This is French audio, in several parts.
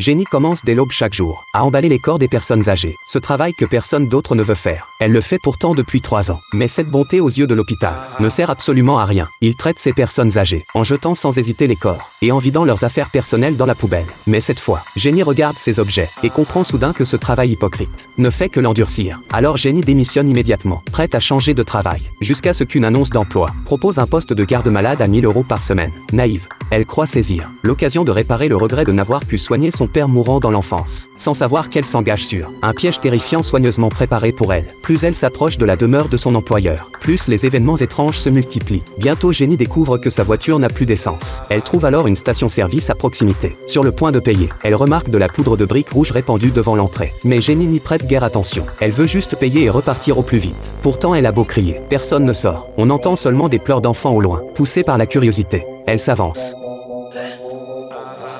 Jenny commence dès l'aube chaque jour à emballer les corps des personnes âgées, ce travail que personne d'autre ne veut faire. Elle le fait pourtant depuis 3 ans. Mais cette bonté aux yeux de l'hôpital ne sert absolument à rien. Il traite ces personnes âgées en jetant sans hésiter les corps et en vidant leurs affaires personnelles dans la poubelle. Mais cette fois, Jenny regarde ces objets et comprend soudain que ce travail hypocrite ne fait que l'endurcir. Alors Jenny démissionne immédiatement, prête à changer de travail, jusqu'à ce qu'une annonce d'emploi propose un poste de garde-malade à 1 000 € par semaine. Naïve, elle croit saisir l'occasion de réparer le regret de n'avoir pu soigner son père mourant dans l'enfance, sans savoir qu'elle s'engage sur un piège terrifiant soigneusement préparé pour elle. Plus elle s'approche de la demeure de son employeur, plus les événements étranges se multiplient. Bientôt Jenny découvre que sa voiture n'a plus d'essence. Elle trouve alors une station-service à proximité. Sur le point de payer, elle remarque de la poudre de briques rouges répandue devant l'entrée. Mais Jenny n'y prête guère attention. Elle veut juste payer et repartir au plus vite. Pourtant elle a beau crier, personne ne sort. On entend seulement des pleurs d'enfants au loin. Poussée par la curiosité, elle s'avance.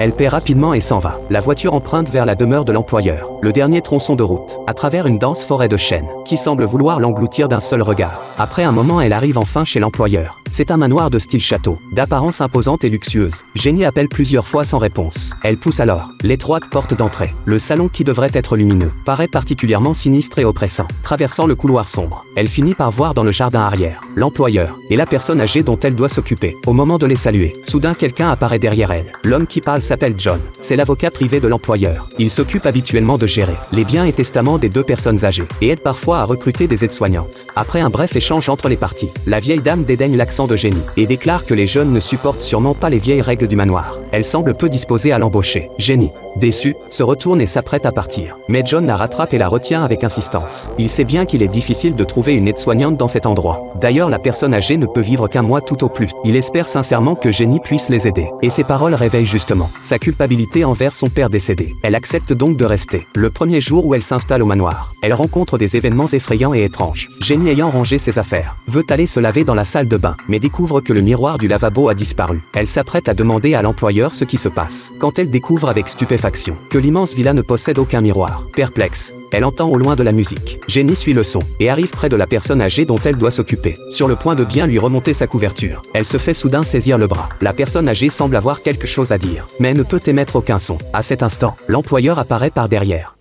Elle paie rapidement et s'en va. La voiture emprunte vers la demeure de l'employeur, le dernier tronçon de route, à travers une dense forêt de chênes, qui semble vouloir l'engloutir d'un seul regard. Après un moment, elle arrive enfin chez l'employeur. C'est un manoir de style château, d'apparence imposante et luxueuse. Jenny appelle plusieurs fois sans réponse. Elle pousse alors l'étroite porte d'entrée. Le salon, qui devrait être lumineux, paraît particulièrement sinistre et oppressant. Traversant le couloir sombre, elle finit par voir dans le jardin arrière l'employeur et la personne âgée dont elle doit s'occuper. Au moment de les saluer, soudain quelqu'un apparaît derrière elle. L'homme qui parle s'appelle John. C'est l'avocat privé de l'employeur. Il s'occupe habituellement de gérer les biens et testaments des 2 personnes âgées et aide parfois à recruter des aides-soignantes. Après un bref échange entre les parties, la vieille dame dédaigne l'accent de Jenny et déclare que les jeunes ne supportent sûrement pas les vieilles règles du manoir. Elle semble peu disposée à l'embaucher. Jenny, déçue, se retourne et s'apprête à partir. Mais John la rattrape et la retient avec insistance. Il sait bien qu'il est difficile de trouver une aide-soignante dans cet endroit. D'ailleurs, la personne âgée ne peut vivre qu'1 mois tout au plus. Il espère sincèrement que Jenny puisse les aider. Et ses paroles réveillent justement sa culpabilité envers son père décédé. Elle accepte donc de rester. Le premier jour où elle s'installe au manoir, elle rencontre des événements effrayants et étranges. Jenny, ayant rangé ses affaires, veut aller se laver dans la salle de bain, mais découvre que le miroir du lavabo a disparu. Elle s'apprête à demander à l'employeur ce qui se passe, quand elle découvre avec stupéfaction que l'immense villa ne possède aucun miroir. Perplexe, elle entend au loin de la musique. Jenny suit le son et arrive près de la personne âgée dont elle doit s'occuper. Sur le point de bien lui remonter sa couverture, elle se fait soudain saisir le bras. La personne âgée semble avoir quelque chose à dire, mais ne peut émettre aucun son. À cet instant, l'employeur apparaît par derrière.